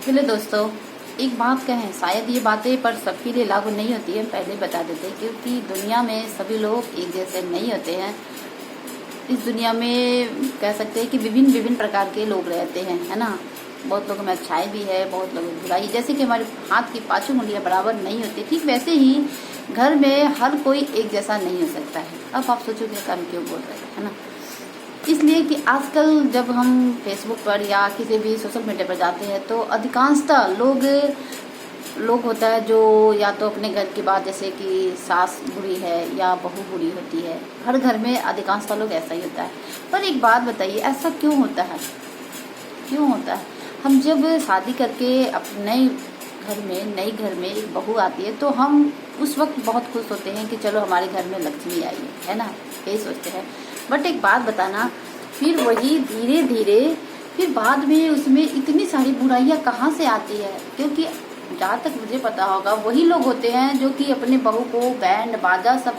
चलो दोस्तों, एक बात कहें, शायद ये बातें पर सबके लिए लागू नहीं होती है, पहले बता देते हैं, क्योंकि दुनिया में सभी लोग एक जैसे नहीं होते हैं। इस दुनिया में कह सकते हैं कि विभिन्न विभिन्न प्रकार के लोग रहते हैं, है ना। बहुत लोगों में अच्छाई भी है, बहुत लोगों में बुराई। जैसे कि हमारे हाथ की पांचों उंगलियां बराबर नहीं होती, ठीक वैसे ही घर में हर कोई एक जैसा नहीं हो सकता है। अब आप सोचोगे हम क्यों बोल रहे हैं, है ना। इसलिए कि आजकल जब हम फेसबुक पर या किसी भी सोशल मीडिया पर जाते हैं तो अधिकांशतः लोग होता है जो या तो अपने घर की बात, जैसे कि सास बुरी है या बहू बुरी होती है, हर घर में अधिकांशतः लोग ऐसा ही होता है। पर एक बात बताइए, ऐसा क्यों होता है? क्यों होता है? हम जब शादी करके अपने नई घर में एक बहू आती है तो हम उस वक्त बहुत खुश होते हैं कि चलो हमारे घर में लक्ष्मी आई है ना, यही सोचते हैं। बट एक बात बताना, फिर वही धीरे धीरे फिर बाद में उसमें इतनी सारी बुराइयां कहाँ से आती है? क्योंकि जहाँ तक मुझे पता होगा वही लोग होते हैं जो कि अपने बहू को बैंड बाजा सब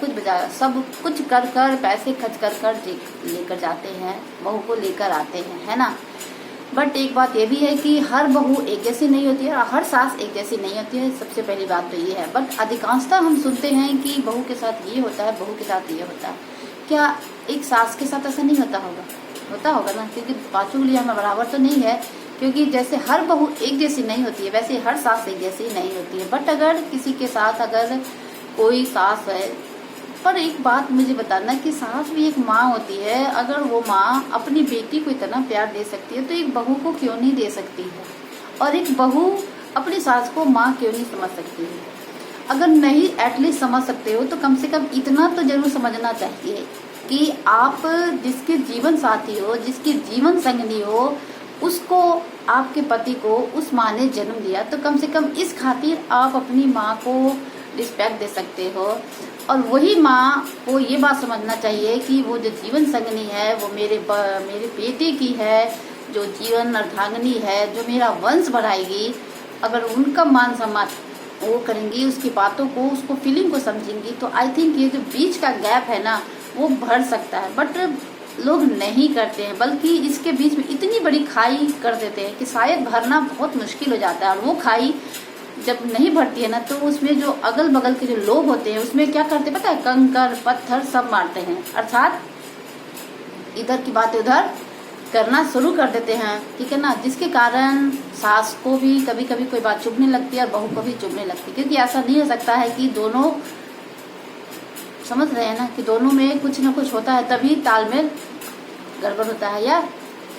कुछ कर कर पैसे खर्च कर कर लेकर जाते हैं, बहू को लेकर आते हैं, है ना। बट एक बात ये भी है कि हर बहू एक जैसी नहीं होती है और हर सास एक जैसी नहीं होती है। सबसे पहली बात तो ये है। बट अधिकांशतः हम सुनते हैं कि बहू के साथ ये होता है, बहू के साथ ये होता है। क्या एक सास के साथ ऐसा नहीं होता होगा? होता होगा ना, क्योंकि पांचों उंगलियां में बराबर तो नहीं है। क्योंकि जैसे हर बहू एक जैसी नहीं होती है वैसे हर सास एक जैसी नहीं होती है। बट अगर किसी के साथ अगर कोई सास है, पर एक बात मुझे बताना कि सास भी एक माँ होती है। अगर वो माँ अपनी बेटी को इतना प्यार दे सकती है तो एक बहू को क्यों नहीं दे सकती है? और एक बहू अपनी सास को माँ क्यों नहीं समझ सकती है? अगर नहीं एटलीस्ट समझ सकते हो तो कम से कम इतना तो जरूर समझना चाहिए कि आप जिसके जीवन साथी हो, जिसकी जीवन संगनी हो, उसको, आपके पति को उस माँ ने जन्म दिया, तो कम से कम इस खातिर आप अपनी माँ को रिस्पेक्ट दे सकते हो। और वही माँ को ये बात समझना चाहिए कि वो जो जीवन संगनी है वो मेरे बेटे की है, जो जीवन अर्धांगिनी है, जो मेरा वंश बढ़ाएगी। अगर उनका मान सम्मान वो करेंगी, उसकी बातों को, उसको फीलिंग को समझेंगी, तो आई थिंक ये जो बीच का गैप है ना वो भर सकता है। बट लोग नहीं करते हैं, बल्कि इसके बीच में इतनी बड़ी खाई कर देते हैं कि शायद भरना बहुत मुश्किल हो जाता है। और वो खाई जब नहीं भरती है ना तो उसमें जो अगल बगल के जो लोग होते हैं उसमें क्या करते हैं पता है? कंकर पत्थर सब मारते हैं, अर्थात इधर की बात उधर करना शुरू कर देते हैं, ठीक है ना। जिसके कारण सास को भी कभी कभी कोई बात चुभने लगती है और बहू को भी चुभने लगती है। क्योंकि ऐसा नहीं हो सकता है कि दोनों, समझ रहे हैं ना, कि दोनों में कुछ ना कुछ होता है तभी तालमेल गड़बड़ होता है यार।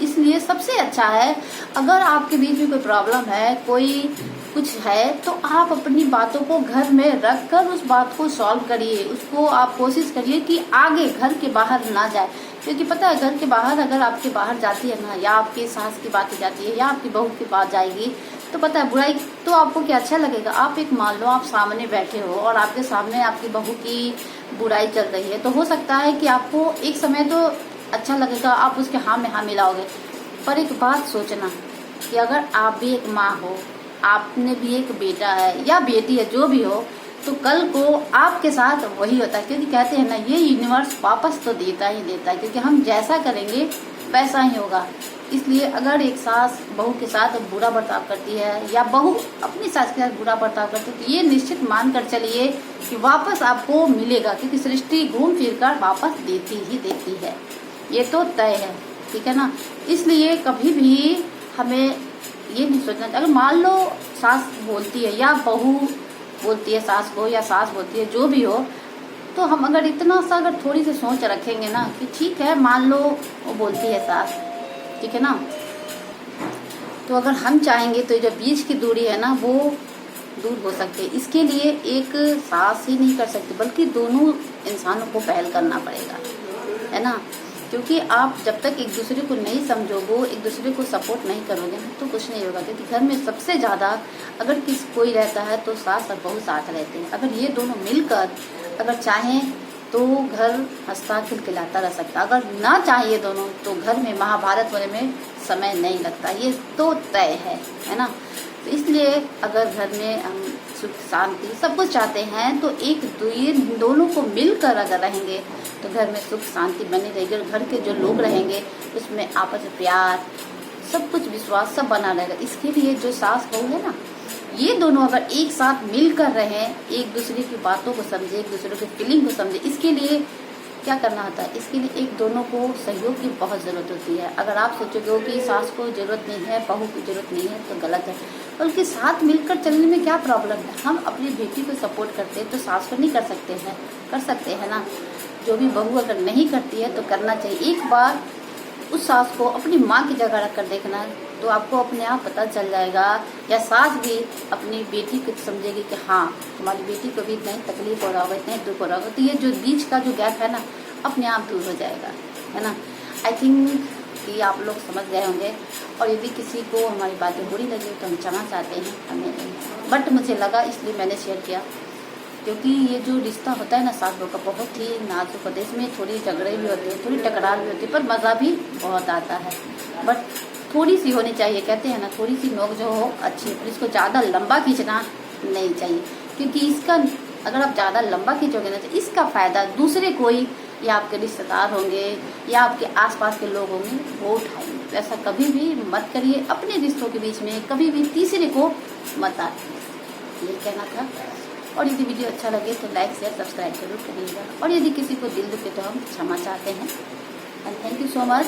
इसलिए सबसे अच्छा है, अगर आपके बीच में कोई प्रॉब्लम है, कोई कुछ है, तो आप अपनी बातों को घर में रख कर उस बात को सॉल्व करिए। उसको आप कोशिश करिए कि आगे घर के बाहर ना जाए। क्योंकि पता है, घर के बाहर अगर आपके बाहर जाती है ना, या आपकी सास की बात जाती है या आपकी बहू की बात जाएगी, तो पता है बुराई तो आपको क्या अच्छा लगेगा? आप एक मान लो आप सामने बैठे हो और आपके सामने आपकी बहू की बुराई चल रही है, तो हो सकता है कि आपको एक समय तो अच्छा लगेगा, आप उसके हाँ में हाँ मिलाओगे। पर एक बात सोचना कि अगर आप भी एक माँ हो, आपने भी एक बेटा है या बेटी है, जो भी हो, तो कल को आपके साथ वही होता है। क्योंकि कहते हैं ना, ये यूनिवर्स वापस तो देता ही देता है, क्योंकि हम जैसा करेंगे वैसा ही होगा। इसलिए अगर एक सास बहू के साथ बुरा बर्ताव करती है या बहू अपनी सास के साथ बुरा बर्ताव करती है, तो ये निश्चित मान कर चलिए कि वापस आपको मिलेगा। क्योंकि सृष्टि घूम फिर कर वापस देती ही देती है, ये तो तय है, ठीक है ना। इसलिए कभी भी हमें ये नहीं सोचना, अगर मान लो सास बोलती है या बहू बोलती है सास को, या सास बोलती है, जो भी हो, तो हम अगर इतना सा अगर थोड़ी सी सोच रखेंगे ना कि ठीक है, मान लो वो बोलती है सास, ठीक है ना, तो अगर हम चाहेंगे तो जो बीच की दूरी है ना वो दूर हो सकती है। इसके लिए एक सास ही नहीं कर सकती, बल्कि दोनों इंसानों को पहल करना पड़ेगा, है ना। क्योंकि आप जब तक एक दूसरे को नहीं समझोगे, एक दूसरे को सपोर्ट नहीं करोगे ना, तो कुछ नहीं होगा। क्योंकि घर में सबसे ज़्यादा अगर कोई रहता है तो सास और बहू साथ रहते हैं। अगर ये दोनों मिलकर अगर चाहें तो घर हंसता खिलखिलाता रह सकता। अगर ना चाहिए दोनों, तो घर में महाभारत होने में समय नहीं लगता, ये तो तय है ना। तो इसलिए अगर घर में हम सुख शांति सब कुछ चाहते हैं तो दोनों को मिलकर अगर रहेंगे तो घर में सुख शांति बनी रहेगी। और घर के जो लोग रहेंगे उसमें आपस में प्यार, सब कुछ विश्वास सब बना रहेगा। इसके लिए जो सास बहू है ना, ये दोनों अगर एक साथ मिलकर रहें, एक दूसरे की बातों को समझे, एक दूसरे की फीलिंग को समझे, इसके लिए क्या करना होता है, इसके लिए एक दोनों को सहयोग की बहुत ज़रूरत होती है। अगर आप सोचोगे हो कि सास को ज़रूरत नहीं है, बहू की ज़रूरत नहीं है, तो गलत है। बल्कि साथ मिलकर चलने में क्या प्रॉब्लम है। हम अपनी बेटी को सपोर्ट करते हैं तो सास को नहीं कर सकते हैं, कर सकते हैं ना। जो भी बहू अगर नहीं करती है तो करना चाहिए। एक बार उस सास को अपनी माँ की जगह रख कर देखना, तो आपको अपने आप पता चल जाएगा, या सास भी अपनी बेटी को समझेगी कि हाँ हमारी बेटी को भी इतना ही तकलीफ हो रहा होगा, इतना ही दुख हो रहा होगा, तो ये जो बीच का जो गैप है ना, अपने आप दूर हो जाएगा, है ना। आई थिंक कि आप लोग समझ गए होंगे। और यदि किसी को हमारी बातें बुरी लगी तो हम क्षमा चाहते हैं, हमें, बट मुझे लगा इसलिए मैंने शेयर किया, क्योंकि ये जो रिश्ता होता है ना सास बहू का, बहुत ही नाजुक होता है। इसमें थोड़ी झगड़े भी होते हैं, थोड़ी टकरार भी होती है, पर मज़ा भी बहुत आता है। बट थोड़ी सी होनी चाहिए, कहते हैं ना, थोड़ी सी नोक जो हो अच्छी, पर इसको ज़्यादा लंबा खींचना नहीं चाहिए, क्योंकि इसका अगर आप ज़्यादा लंबा खींचोगे ना, तो इसका फ़ायदा दूसरे कोई, या आपके रिश्तेदार होंगे या आपके आसपास के लोग होंगे, वो उठाएंगे। तो ऐसा कभी भी मत करिए, अपने रिश्तों के बीच में कभी भी तीसरे को मत आइए, ये कहना था। और यदि वीडियो अच्छा लगे तो लाइक शेयर सब्सक्राइब जरूर करिएगा। और यदि किसी को दिल दुखे तो हम क्षमा चाहते हैं। And thank you so much.